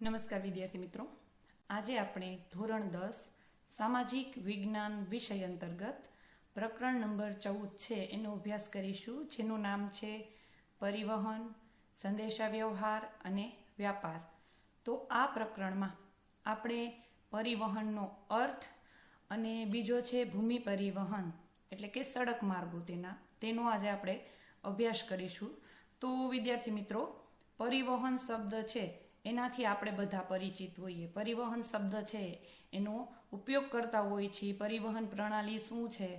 નમસ્કાર વિદ્યાર્થી મિત્રો, આજે આપણે ધોરણ 10 સામાજિક વિજ્ઞાન વિષય અંતર્ગત પ્રકરણ નંબર 14 છે એનો અભ્યાસ કરીશું, જેનું નામ છે પરિવહન, સંદેશાવ્યવહાર અને વ્યાપાર. તો આ પ્રકરણમાં આપણે પરિવહનનો અર્થ અને બીજો છે ભૂમિ પરિવહન એટલે કે સડક માર્ગો તેનો આજે આપણે અભ્યાસ કરીશું. તો વિદ્યાર્થી મિત્રો, પરિવહન શબ્દ છે એનાથી આપણે બધા પરિચિત હોઈએ. પરિવહન શબ્દ છે એનો ઉપયોગ કરતા હોઈએ છીએ. પરિવહન પ્રણાલી શું છે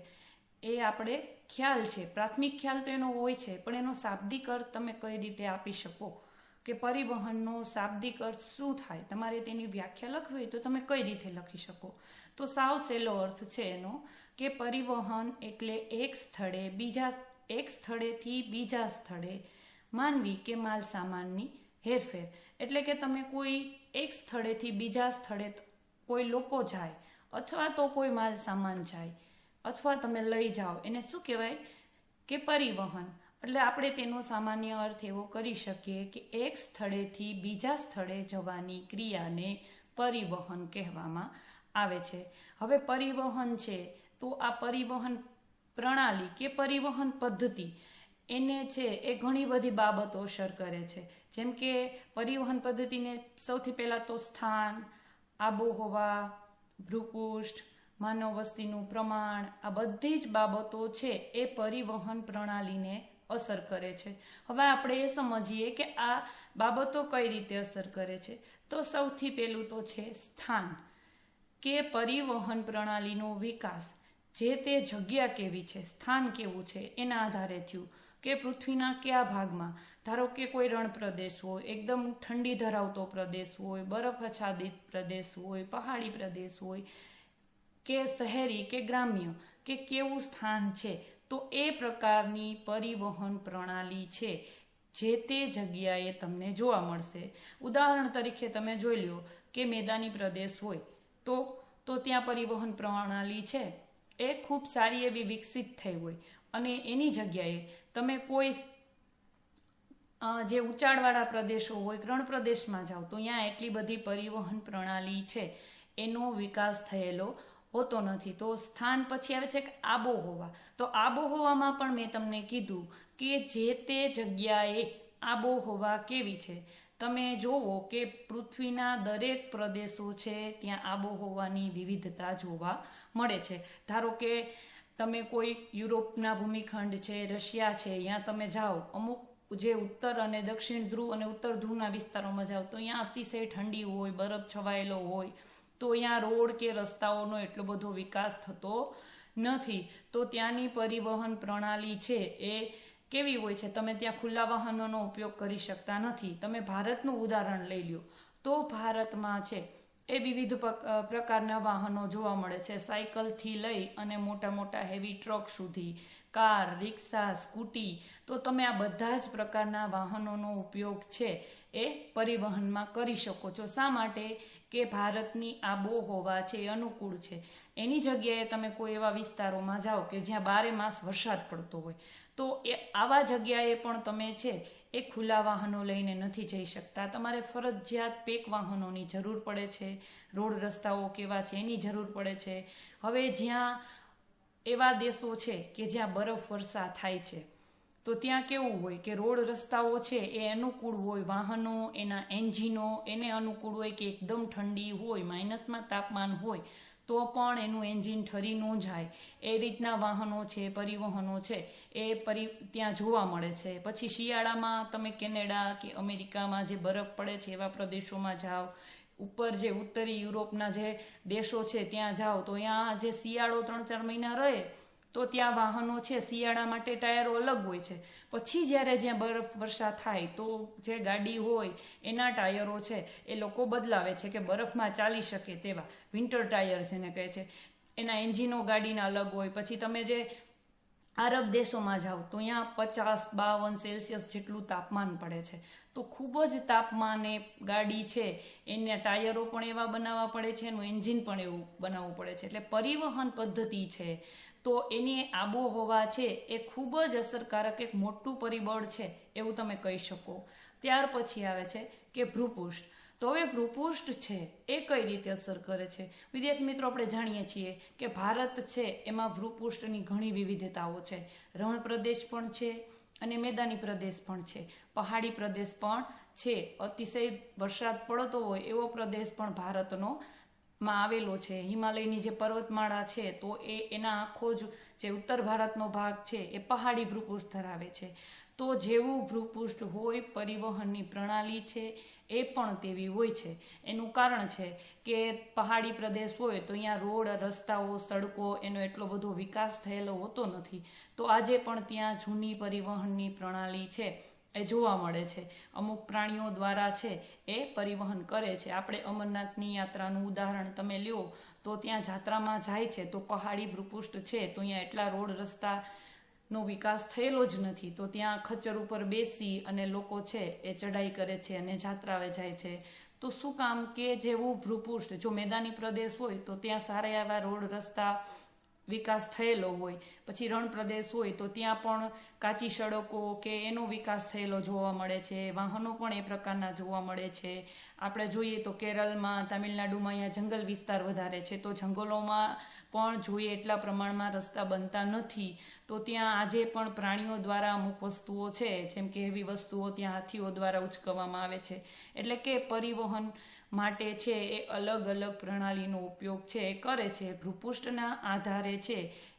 એ આપણે ખ્યાલ છે, પ્રાથમિક ખ્યાલ તો એનો હોય છે, પણ એનો શાબ્દિક અર્થ તમે કઈ રીતે આપી શકો કે પરિવહનનો શાબ્દિક અર્થ શું થાય, તમારે તેની વ્યાખ્યા લખવી હોય તો તમે કઈ રીતે લખી શકો. તો સાવ સહેલો અર્થ છે એનો કે પરિવહન એટલે એક સ્થળેથી બીજા સ્થળે માનવી કે માલ સામાનની હેરફેર. એટલે કે તમે કોઈ એક સ્થળેથી બીજા સ્થળે કોઈ લોકો જાય અથવા તો કોઈ માલ સામાન જાય અથવા તમે લઈ જાઓ, એને શું કહેવાય કે પરિવહન. એટલે આપણે તેનો સામાન્ય અર્થ એવો કરી શકીએ કે એક સ્થળેથી બીજા સ્થળે જવાની ક્રિયાને પરિવહન કહેવામાં આવે છે. હવે પરિવહન છે તો આ પરિવહન પ્રણાલી કે પરિવહન પદ્ધતિ એને છે એ ઘણી બધી બાબતો અસર કરે છે. જેમ કે પરિવહન પદ્ધતિને સૌથી પહેલાં તો સ્થાન, આબોહવા, ભૂપૃષ્ઠ, માનવ વસ્તીનું પ્રમાણ, આ બધી જ બાબતો છે એ પરિવહન પ્રણાલીને અસર કરે છે. હવે આપણે એ સમજીએ કે આ બાબતો કઈ રીતે અસર કરે છે. તો સૌથી પહેલું તો છે સ્થાન, કે પરિવહન પ્રણાલીનો વિકાસ જે તે જગ્યા કેવી છે, સ્થાન કેવું છે એના આધારે થયું. કે પૃથ્વીના કયા ભાગમાં, ધારો કે કોઈ રણ પ્રદેશ હોય, એકદમ ઠંડી ધરાવતો પ્રદેશ હોય, બરફ આચ્છાદિત પ્રદેશ હોય, પહાડી પ્રદેશ હોય, કે શહેરી કે ગ્રામ્ય, કે કેવું સ્થાન છે, તો એ પ્રકારની પરિવહન પ્રણાલી છે જે તે જગ્યાએ તમને જોવા મળશે. ઉદાહરણ તરીકે તમે જોઈ લો કે મેદાની પ્રદેશ હોય તો ત્યાં પરિવહન પ્રણાલી છે એ ખૂબ સારી એવી વિકસિત થઈ હોય અને એની જગ્યાએ તમે કોઈ જે ઊંચાણવાળા પ્રદેશો હોય, રણ પ્રદેશમાં જાઓ તો ત્યાં એટલી બધી પરિવહન પ્રણાલી છે એનો વિકાસ થયેલો હોતો નથી. તો સ્થાન પછી આવે છે કે આબોહવા. તો આબોહવામાં પણ મેં તમને કીધું કે જે તે જગ્યાએ આબોહવા કેવી છે. તમે જોવો કે પૃથ્વીના દરેક પ્રદેશો છે ત્યાં આબોહવાની વિવિધતા જોવા મળે છે. ધારો કે તમે કોઈ યુરોપના ભૂમિખંડ છે, રશિયા છે, ત્યાં તમે જાઓ, અમુક જે ઉત્તર અને દક્ષિણ ધ્રુવ અને ઉત્તર ધ્રુવના વિસ્તારોમાં જાઓ તો ત્યાં અતિશય ઠંડી હોય, બરફ છવાયેલો હોય, તો ત્યાં રોડ કે રસ્તાઓનો એટલો બધો વિકાસ થતો નથી. તો ત્યાંની પરિવહન પ્રણાલી છે એ કેવી હોય છે, તમે ત્યાં ખુલ્લા વાહનોનો ઉપયોગ કરી શકતા નથી. તમે ભારતનું ઉદાહરણ લઈ લો તો ભારતમાં છે એ વિવિધ પ્રકારના વાહનો જોવા મળે છે, સાયકલથી લઈ અને મોટા મોટા હેવી ટ્રક સુધી, કાર, રિક્ષા, સ્કૂટી. તો તમે આ બધા જ પ્રકારના વાહનોનો ઉપયોગ છે એ પરિવહનમાં કરી શકો છો. શા માટે? કે ભારતની આબોહવા છે એ અનુકૂળ છે. એની જગ્યાએ તમે કોઈ એવા વિસ્તારોમાં જાઓ કે જ્યાં 12 માસ વરસાદ પડતો હોય, તો એ આવા જગ્યાએ પણ તમે છે એ ખુલ્લા વાહનો લઈને નથી જઈ શકતા. તમારે ફરજિયાત પેક વાહનોની જરૂર પડે છે. રોડ રસ્તાઓ કેવા છે એની જરૂર પડે છે. હવે જ્યાં એવા દેશો છે કે જ્યાં બરફ વર્ષા થાય છે તો ત્યાં કેવું હોય કે રોડ રસ્તાઓ છે એ અનુકૂળ હોય, વાહનો, એના એન્જિનો એને અનુકૂળ હોય કે એકદમ ઠંડી હોય, માઇનસમાં તાપમાન હોય તો પણ એનું એન્જિન ઠરી ન જાય એ રીતના વાહનો છે, પરિવહનો છે એ ત્યાં જોવા મળે છે. પછી શિયાળામાં તમે કેનેડા કે અમેરિકામાં જે બરફ પડે છે એવા પ્રદેશોમાં જાઓ, ઉપર જે ઉત્તરી યુરોપના જે દેશો છે ત્યાં જાઓ તો ત્યાં જે શિયાળો 3-4 મહિના રહે તો ત્યાં વાહનો છે શિયાળા માટે ટાયરો અલગ હોય છે. પછી જ્યારે જ્યાં બરફ વર્ષા થાય તો જે ગાડી હોય એના ટાયરો છે એ લોકો બદલાવે છે કે બરફમાં ચાલી શકે તેવા વિન્ટર ટાયર જેને કહે છે. એના એન્જિનો ગાડીના અલગ હોય. પછી તમે જે આરબ દેશોમાં જાઓ તો અહીંયા 50-52 સેલ્સિયસ જેટલું તાપમાન પડે છે. તો ખૂબ જ તાપમાને ગાડી છે એના ટાયરો પણ એવા બનાવવા પડે છે, એનું એન્જિન પણ એવું બનાવવું પડે છે. એટલે પરિવહન પદ્ધતિ છે તો એની આબોહવા છે એ ખૂબ જ અસરકારક એક મોટું પરિબળ છે એવું તમે કહી શકો. ત્યાર પછી આવે છે કે ભૂપૃષ્ઠ. તો હવે ભૂપૃષ્ઠ છે એ કઈ રીતે અસર કરે છે? વિદ્યાર્થી મિત્રો, આપણે જાણીએ છીએ કે ભારત છે એમાં ભૂપૃષ્ઠની ઘણી વિવિધતાઓ છે. રણ પ્રદેશ પણ છે અને મેદાની પ્રદેશ પણ છે, પહાડી પ્રદેશ પણ છે, અતિશય વરસાદ પડતો હોય એવો પ્રદેશ પણ ભારતનો માં આવેલો છે. હિમાલયની જે પર્વતમાળા છે તો એના આખો જ જે ઉત્તર ભારતનો ભાગ છે એ પહાડી ભૂપૃષ્ઠ ધરાવે છે. તો જેવું ભૂપૃષ્ઠ હોય, પરિવહનની પ્રણાલી છે એ પણ તેવી હોય છે. એનું કારણ છે કે પહાડી પ્રદેશ હોય તો અહીંયા રોડ, રસ્તાઓ, સડકો એનો એટલો બધો વિકાસ થયેલો હોતો નથી. તો આજે પણ ત્યાં જૂની પરિવહનની પ્રણાલી છે એ જોવા મળે છે. અમુક પ્રાણીઓ દ્વારા છે એ પરિવહન કરે છે. આપણે અમરનાથની યાત્રાનું ઉદાહરણ તમે લ્યો તો ત્યાં જાત્રામાં જાય છે તો પહાડી ભૂપૃષ્ઠ છે તો અહીંયા એટલા રોડ રસ્તાનો વિકાસ થયેલો જ નથી. તો ત્યાં ખચ્ચર ઉપર બેસી અને લોકો છે એ ચઢાઈ કરે છે અને જાત્રાએ જાય છે. તો શું કામ કે જેવું ભૂપૃષ્ઠ જો મેદાની પ્રદેશ હોય તો ત્યાં સારા એવા રોડ રસ્તા વિકાસ થયેલો હોય, પછી રણ પ્રદેશ હોય તો ત્યાં પણ કાચી સડકો કે એનો વિકાસ થયેલો જોવા મળે છે. વાહનો પણ એ પ્રકારના જોવા મળે છે. આપણે જોઈએ તો કેરળમાં, તામિલનાડુમાં અહીંયા જંગલ વિસ્તાર વધારે છે તો જંગલોમાં પણ જોઈએ એટલા પ્રમાણમાં રસ્તા બનતા નથી. તો ત્યાં આજે પણ પ્રાણીઓ દ્વારા અમુક વસ્તુઓ છે, જેમ કે એવી વસ્તુઓ ત્યાં હાથીઓ દ્વારા ઉચકવામાં આવે છે. એટલે કે પરિવહન માટે છે એ અલગ અલગ પ્રણાલીનો ઉપયોગ છે એ કરે છે. ભૂપૃષ્ઠના આધારે છે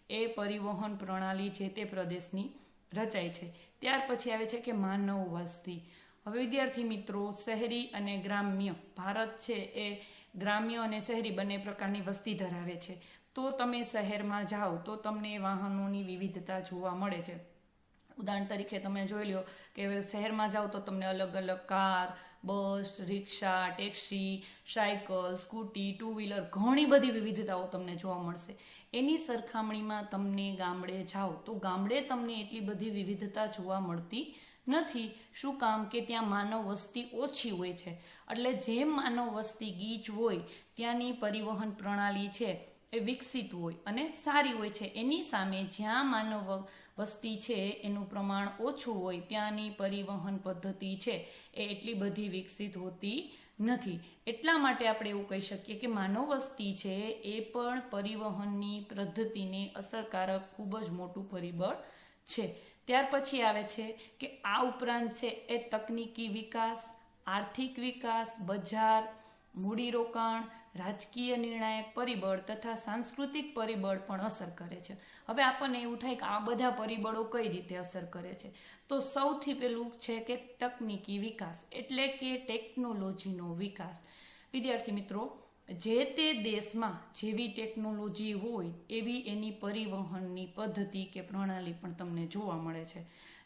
એ પરિવહન પ્રણાલી જે તે પ્રદેશની રચાય છે. ત્યાર પછી આવે છે કે માનવ વસ્તી. હવે વિદ્યાર્થી મિત્રો, શહેરી અને ગ્રામ્ય ભારત છે એ ગ્રામ્ય અને શહેરી બંને પ્રકારની વસ્તી ધરાવે છે. તો તમે શહેરમાં જાઓ તો તમને વાહનોની વિવિધતા જોવા મળે છે. ઉદાહરણ તરીકે તમે જોઈ લો કે શહેરમાં જાઓ તો તમને અલગ અલગ car, bus, rickshaw, taxi, cycle, scooty, two wheeler ઘણી બધી વિવિધતાઓ તમને જોવા મળશે. એની સરખામણીમાં તમને ગામડે જાઓ તો ગામડે તમને એટલી બધી વિવિધતા જોવા મળતી નથી. શું કામ કે ત્યાં માનવ વસ્તી ઓછી હોય છે. એટલે જેમ માનવ વસ્તી ગીચ હોય ત્યાંની પરિવહન પ્રણાલી છે એ વિકસિત હોય અને સારી હોય છે. એની સામે જ્યાં માનવ વસ્તી છે એનું પ્રમાણ ઓછું હોય ત્યાંની પરિવહન પદ્ધતિ છે એ એટલી બધી વિકસિત હોતી નથી. એટલા માટે આપણે એવું કહી શકીએ કે માનવ વસ્તી છે એ પણ પરિવહનની પદ્ધતિને અસરકારક ખૂબ જ મોટું પરિબળ છે. ત્યાર પછી આવે છે કે આ ઉપરાંત છે એ તકનીકી વિકાસ, આર્થિક વિકાસ, બજાર, મૂડીરોકાણ, રાજકીય નિર્ણાયક પરિબળ તથા સાંસ્કૃતિક પરિબળ પણ અસર કરે છે. હવે આપણને એવું થાય કે આ બધા પરિબળો કઈ રીતે અસર કરે છે? તો સૌથી પહેલું છે કે તકનીકી વિકાસ, એટલે કે ટેકનોલોજીનો વિકાસ. વિદ્યાર્થી મિત્રો, જે તે દેશમાં જેવી ટેકનોલોજી હોય એવી એની પરિવહનની પદ્ધતિ કે પ્રણાલી પણ તમને જોવા મળે છે.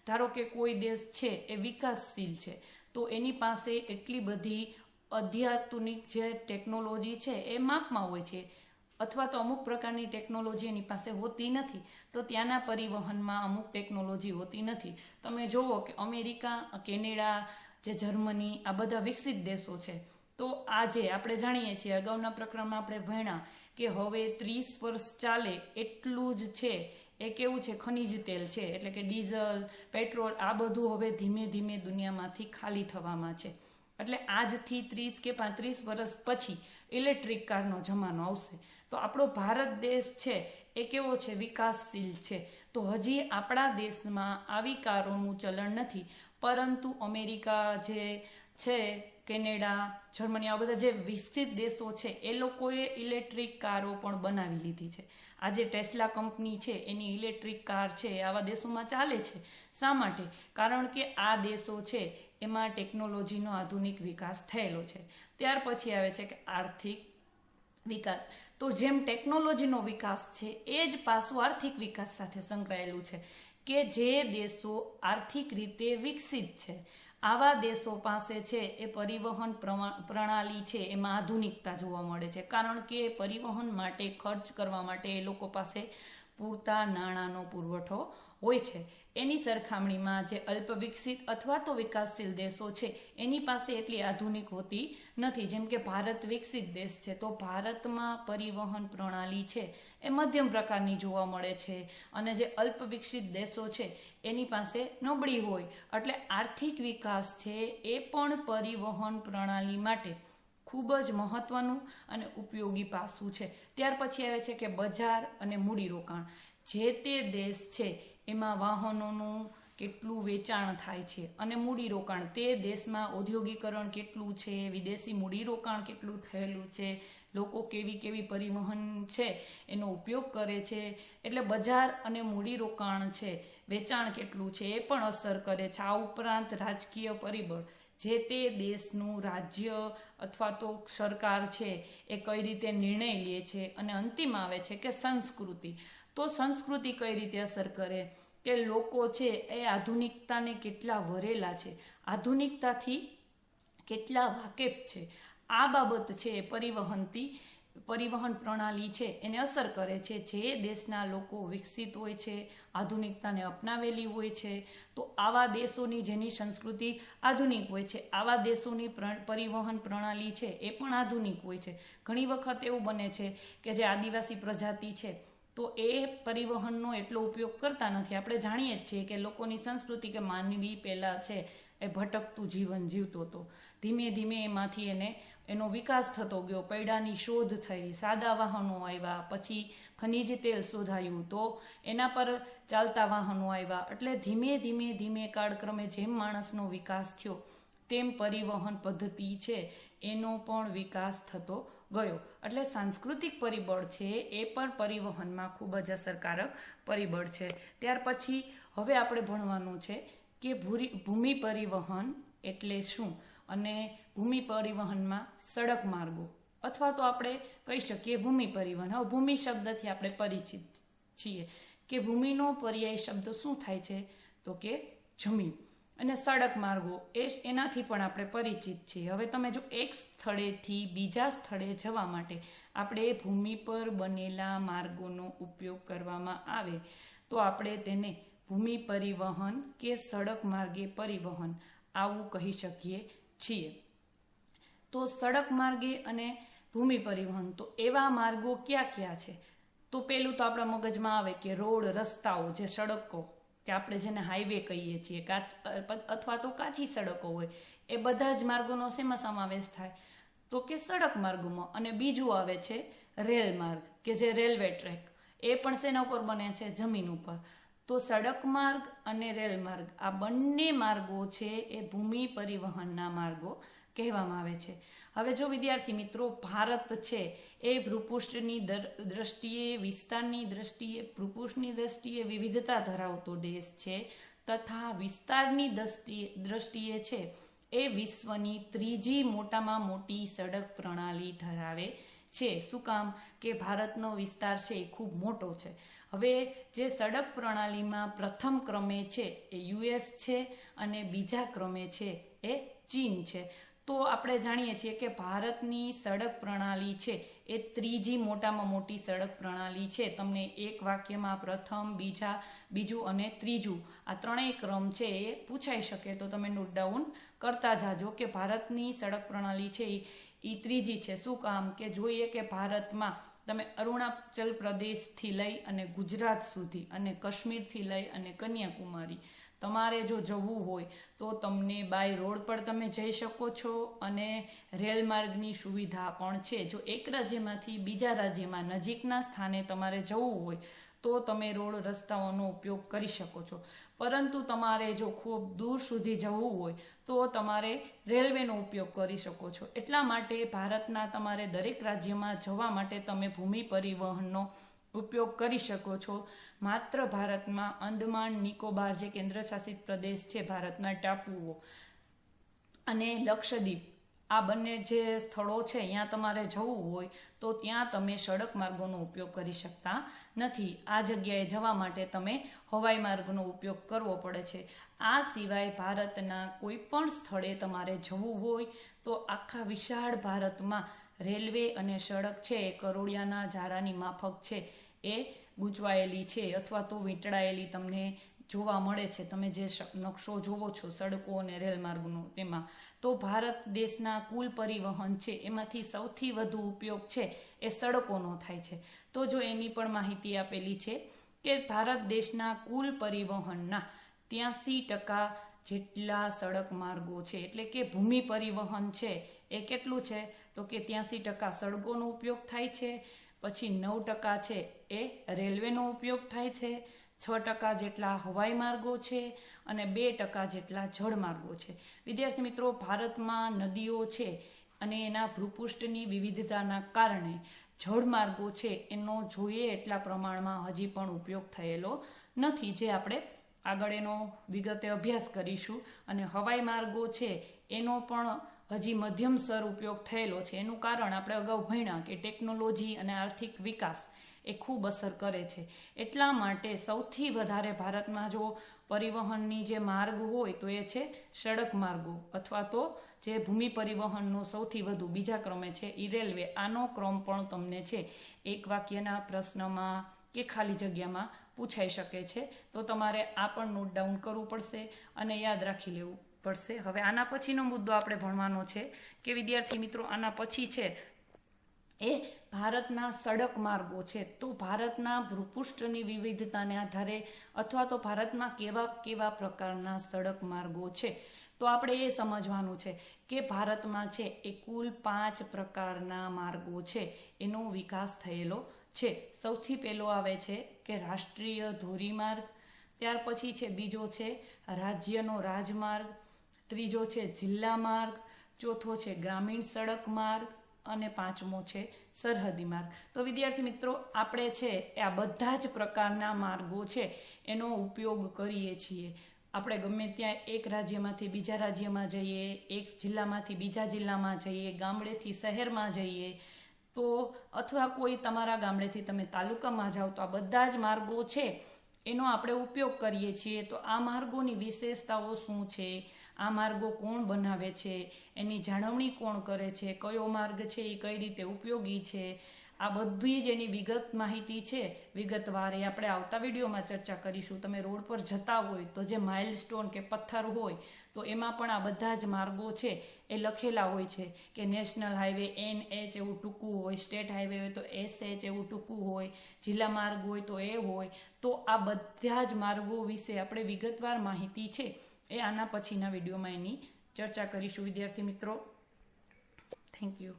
ધારો કે કોઈ દેશ છે એ વિકાસશીલ છે તો એની પાસે એટલી બધી અત્યાધુનિક જે ટેકનોલોજી છે એ માપમાં હોય છે, અથવા તો અમુક પ્રકારની ટેકનોલોજી એની પાસે હોતી નથી. તો ત્યાંના પરિવહનમાં અમુક ટેકનોલોજી હોતી નથી. તમે જુઓ કે અમેરિકા, કેનેડા, જે જર્મની, આ બધા વિકસિત દેશો છે. તો આજે આપણે જાણીએ છીએ, અગાઉના પ્રકરણમાં આપણે ભણ્યા કે હવે 30 વર્ષ ચાલે એટલું જ છે એ કેવું છે, ખનિજ તેલ છે, એટલે કે ડીઝલ, પેટ્રોલ, આ બધું હવે ધીમે ધીમે દુનિયામાંથી ખાલી થવામાં છે. એટલે આજથી 30 કે 35 વર્ષ પછી ઇલેક્ટ્રિક કારનો જમાનો આવશે. તો આપણો ભારત દેશ છે એ કેવો છે, વિકાસશીલ છે. તો હજી આપણા દેશમાં આવી કારોનું ચલણ નથી, પરંતુ અમેરિકા જે છે, કેનેડા, જર્મની, આ બધા જે વિકસિત દેશો છે એ લોકોએ ઇલેક્ટ્રિક કારો પણ બનાવી લીધી છે. આજે ટેસ્લા કંપની છે એની ઇલેક્ટ્રિક કાર છે આવા દેશોમાં ચાલે છે. શા માટે? કારણ કે આ દેશો છે એમાં ટેકનોલોજીનો આધુનિક વિકાસ થયેલો છે. ત્યાર પછી આવે છે કે આર્થિક વિકાસ. તો જેમ ટેકનોલોજીનો વિકાસ છે એ જ પાછું આર્થિક વિકાસ સાથે સંકળાયેલું છે કે જે દેશો આર્થિક રીતે વિકસિત છે આવા દેશો પાસે છે એ પરિવહન પ્રણાલી છે એમાં આધુનિકતા જોવા મળે છે. કારણ કે પરિવહન માટે ખર્ચ કરવા માટે એ લોકો પાસે પૂરતા નાણાંનો પુરવઠો હોય છે. એની સરખામણીમાં જે અલ્પ વિકસિત અથવા તો વિકાસશીલ દેશો છે એની પાસે એટલી આધુનિક હોતી નથી. જેમ કે ભારત વિકસિત દેશ છે તો ભારતમાં પરિવહન પ્રણાલી છે એ મધ્યમ પ્રકારની જોવા મળે છે, અને જે અલ્પ વિકસિત દેશો છે એની પાસે નબળી હોય. એટલે આર્થિક વિકાસ છે એ પણ પરિવહન પ્રણાલી માટે ખૂબ જ મહત્વનું અને ઉપયોગી પાસું છે. ત્યાર પછી આવે છે કે બજાર અને મૂડીરોકાણ. જે તે દેશ છે એમાં વાહનોનું કેટલું વેચાણ થાય છે અને મૂડીરોકાણ, તે દેશમાં ઔદ્યોગિકરણ કેટલું છે, વિદેશી મૂડીરોકાણ કેટલું થયેલું છે, લોકો કેવી કેવી પરિવહન છે એનો ઉપયોગ કરે છે. એટલે બજાર અને મૂડીરોકાણ છે, વેચાણ કેટલું છે એ પણ અસર કરે છે. આ ઉપરાંત રાજકીય પરિબળ, જે તે દેશનું રાજ્ય અથવા તો સરકાર છે એ કઈ રીતે નિર્ણય લે છે. અને અંતિમ આવે છે કે સંસ્કૃતિ. તો સંસ્કૃતિ કઈ રીતે અસર કરે કે લોકો છે એ આધુનિકતાને કેટલા વરેલા છે, આધુનિકતાથી કેટલા વાકેફ છે. આ બાબત છે પરિવહન પ્રણાલી છે એને અસર કરે છે. જે દેશના લોકો વિકસિત હોય છે, આધુનિકતાને અપનાવેલી હોય છે, તો આવા દેશોની જેની સંસ્કૃતિ આધુનિક હોય છે, આવા દેશોની પરિવહન પ્રણાલી છે એ પણ આધુનિક હોય છે. ઘણી વખત એવું બને છે કે જે આદિવાસી પ્રજાતિ છે તો એ પરિવહનનો એટલો ઉપયોગ કરતા નથી. આપણે જાણીએ જ છીએ કે લોકોની સંસ્કૃતિ કે માનવી પહેલાં છે એ ભટકતું જીવન જીવતો હતો. ધીમે ધીમે એમાંથી એનો વિકાસ થતો ગયો. પૈડાની શોધ થઈ, સાદા વાહનો આવ્યા, પછી ખનિજ તેલ શોધાયું તો એના પર ચાલતા વાહનો આવ્યા. એટલે ધીમે ધીમે ધીમે કાળક્રમે જેમ માણસનો વિકાસ થયો તેમ પરિવહન પદ્ધતિ છે એનો પણ વિકાસ થતો ગયો. એટલે સાંસ્કૃતિક પરિબળ છે એ પણ પરિવહનમાં ખૂબ જ અસરકારક પરિબળ છે. ત્યાર પછી હવે આપણે ભણવાનું છે કે ભૂમિ પરિવહન એટલે શું, અને ભૂમિ પરિવહનમાં સડક માર્ગો અથવા તો આપણે કહી શકીએ ભૂમિ પરિવહન. હવે ભૂમિ શબ્દથી આપણે પરિચિત છીએ કે ભૂમિનો પર્યાય શબ્દ શું થાય છે તો કે જમીન. અને સડક માર્ગો એનાથી પણ આપણે પરિચિત છીએ. હવે તમે જો એક સ્થળેથી બીજા સ્થળે જવા માટે આપણે ભૂમિ પર બનેલા માર્ગોનો ઉપયોગ કરવામાં આવે તો આપણે તેને ભૂમિ પરિવહન કે સડક માર્ગે પરિવહન આવું કહી શકીએ છીએ. તો સડક માર્ગે અને ભૂમિ પરિવહન, તો એવા માર્ગો ક્યાં ક્યાં છે? તો પેલું તો આપણા મગજમાં આવે કે રોડ, રસ્તાઓ, જે સડકો કે આપણે જેને હાઈવે કહીએ છીએ, અથવા તો કાચી સડકો હોય, એ બધા જ માર્ગોનો શેમાં સમાવેશ થાય તો કે સડક માર્ગોમાં. અને બીજું આવે છે રેલ માર્ગ, કે જે રેલવે ટ્રેક, એ પણ શેના ઉપર બને છે? જમીન ઉપર. તો સડક માર્ગ અને રેલ માર્ગ આ બંને માર્ગો છે એ ભૂમિ પરિવહનના માર્ગો કહેવામાં આવે છે. હવે જો વિદ્યાર્થી મિત્રો, ભારત છે એ ભૂપૃષ્ઠની દ્રષ્ટિએ, વિસ્તારની દ્રષ્ટિએ, ભૂપૃષ્ઠની દ્રષ્ટિએ વિવિધતા ધરાવતો દેશ છે, તથા વિસ્તારની દ્રષ્ટિએ છે એ વિશ્વની ત્રીજી મોટામાં મોટી સડક પ્રણાલી ધરાવે છે. શું કામ? કે ભારતનો વિસ્તાર છે એ ખૂબ મોટો છે. હવે જે સડક પ્રણાલીમાં પ્રથમ ક્રમે છે એ US છે અને બીજા ક્રમે છે એ ચીન છે. તો આપણે જાણીએ છીએ કે ભારતની સડક પ્રણાલી છે એ ત્રીજી મોટામાં મોટી સડક પ્રણાલી છે. તમને એક વાક્યમાં પ્રથમ, બીજું અને ત્રીજું આ ત્રણેય ક્રમ છે એ પૂછાઈ શકે તો તમે નોટ ડાઉન કરતા જાજો કે ભારતની સડક પ્રણાલી છે એ ત્રીજી છે. શું કામ? કે જોઈએ કે ભારતમાં તમે અરુણાચલ પ્રદેશથી લઈ અને ગુજરાત સુધી અને કાશ્મીરથી લઈ અને કન્યાકુમારી તમારે જો જવું હોય તો તમને બાય રોડ પર તમે જઈ શકો છો, અને રેલ માર્ગની સુવિધા પણ છે. જો એક રાજ્યમાંથી બીજા રાજ્યમાં નજીકના સ્થાને તમારે જવું હોય તો તમે રોડ રસ્તાઓનો ઉપયોગ કરી શકો છો. પરંતુ તમારે જો ખૂબ દૂર સુધી જવું હોય તો તમારે રેલવેનો ઉપયોગ કરી શકો છો. એટલા માટે ભારતના તમારે દરેક રાજ્યમાં જવા માટે તમે ભૂમિ પરિવહનનો ઉપયોગ કરી શકો છો. માત્ર ભારતમાં અંદમાન નિકોબાર, જે કેન્દ્રશાસિત પ્રદેશ છે ભારતના ટાપુઓ, અને લક્ષદ્વીપ, આ બંને જે સ્થળો છે અહીંયા તમારે જવું હોય તો ત્યાં તમે સડક માર્ગોનો ઉપયોગ કરી શકતા નથી. આ જગ્યાએ જવા માટે તમે હવાઈ માર્ગનો ઉપયોગ કરવો પડે છે. આ સિવાય ભારતના કોઈ પણ સ્થળે તમારે જવું હોય તો આખા વિશાળ ભારતમાં રેલવે અને સડક છે એ કરોડિયાના ઝાડાની માફક છે એ ગૂંચવાયેલી છે અથવા તો વીંટળાયેલી તમને જોવા મળે છે. તમે જે નકશો જોવો છો સડકો અને રેલમાર્ગનો, તેમાં તો ભારત દેશના કુલ પરિવહન છે એમાંથી સૌથી વધુ ઉપયોગ છે એ સડકોનો થાય છે. તો જો એની પણ માહિતી આપેલી છે કે ભારત દેશના કુલ પરિવહનના 83% જેટલા સડક માર્ગો છે, એટલે કે ભૂમિ પરિવહન છે એ કેટલું છે તો કે 83% સડકોનો ઉપયોગ થાય છે. પછી 9% છે એ રેલવેનો ઉપયોગ થાય છે, 6% જેટલા હવાઈ માર્ગો છે અને 2% જેટલા જળમાર્ગો છે. વિદ્યાર્થી મિત્રો, ભારતમાં નદીઓ છે અને એના ભૂપૃષ્ઠની વિવિધતાના કારણે જળમાર્ગો છે એનો જોઈએ એટલા પ્રમાણમાં હજી પણ ઉપયોગ થયેલો નથી, જે આપણે આગળ એનો વિગતે અભ્યાસ કરીશું. અને હવાઈ માર્ગો છે એનો પણ હજી મધ્યમ સ્તર ઉપયોગ થયેલો છે. એનું કારણ આપણે અગાઉ ભણ્યા કે ટેકનોલોજી અને આર્થિક વિકાસ એ ખૂબ અસર કરે છે. એટલા માટે સૌથી વધારે ભારતમાં જો પરિવહનની જે માર્ગ હોય તો એ છે સડક માર્ગો, અથવા તો જે ભૂમિ પરિવહનનો સૌથી વધુ બીજા ક્રમે છે એ રેલવે. આનો ક્રમ પણ તમને છે એક વાક્યના પ્રશ્નમાં કે ખાલી જગ્યામાં પૂછાઈ શકે છે. તો તમારે આ પણ નોટ ડાઉન કરવું પડશે અને યાદ રાખી લેવું પડશે. હવે આના પછીનો મુદ્દો આપણે ભણવાનો છે કે વિદ્યાર્થી મિત્રો, આના પછી છે એ ભારતના સડક માર્ગો છે. તો ભારતના ભૂપૃષ્ઠની વિવિધતાને આધારે અથવા તો ભારતમાં કેવા કેવા પ્રકારના સડક માર્ગો છે તો આપણે એ સમજવાનું છે કે ભારતમાં છે એ કુલ 5 પ્રકારના માર્ગો છે એનો વિકાસ થયેલો છે. સૌથી પહેલો આવે છે કે રાષ્ટ્રીય ધોરીમાર્ગ, ત્યાર પછી છે બીજો છે રાજ્યનો રાજમાર્ગ, ત્રીજો છે જિલ્લા માર્ગ, ચોથો છે ગ્રામીણ સડક માર્ગ અને પાંચમો છે સરહદી માર્ગ. તો વિદ્યાર્થી મિત્રો, આપણે છે આ બધા જ પ્રકારના માર્ગો છે એનો ઉપયોગ કરીએ છીએ. આપણે ગમે ત્યાં એક રાજ્યમાંથી બીજા રાજ્યમાં જઈએ, એક જિલ્લામાંથી બીજા જિલ્લામાં જઈએ, ગામડેથી શહેરમાં જઈએ, તો અથવા કોઈ તમારા ગામડેથી તમે તાલુકામાં જાઓ, તો આ બધા જ માર્ગો છે એનો આપણે ઉપયોગ કરીએ છીએ. તો આ માર્ગોની વિશેષતાઓ શું છે, આ માર્ગો કોણ બનાવે છે, એની જાળવણી કોણ કરે છે, કયો માર્ગ છે એ કઈ રીતે ઉપયોગી છે, આ બધી જ એની વિગત માહિતી છે વિગતવાર એ આપણે આવતા વિડીયોમાં ચર્ચા કરીશું. તમે રોડ પર જતા હોય તો જે માઇલસ્ટોન કે પથ્થર હોય તો એમાં પણ આ બધા જ માર્ગો છે એ લખેલા હોય છે કે નેશનલ હાઈવે NH એવું ટૂંકું હોય, સ્ટેટ હાઈવે હોય તો SH એવું ટૂંકું હોય, જિલ્લા માર્ગ હોય તો એ હોય. તો આ બધા જ માર્ગો વિશે આપણે વિગતવાર માહિતી છે એ આના પછીના વિડીયોમાં એની ચર્ચા કરીશું વિદ્યાર્થી મિત્રો. Thank you.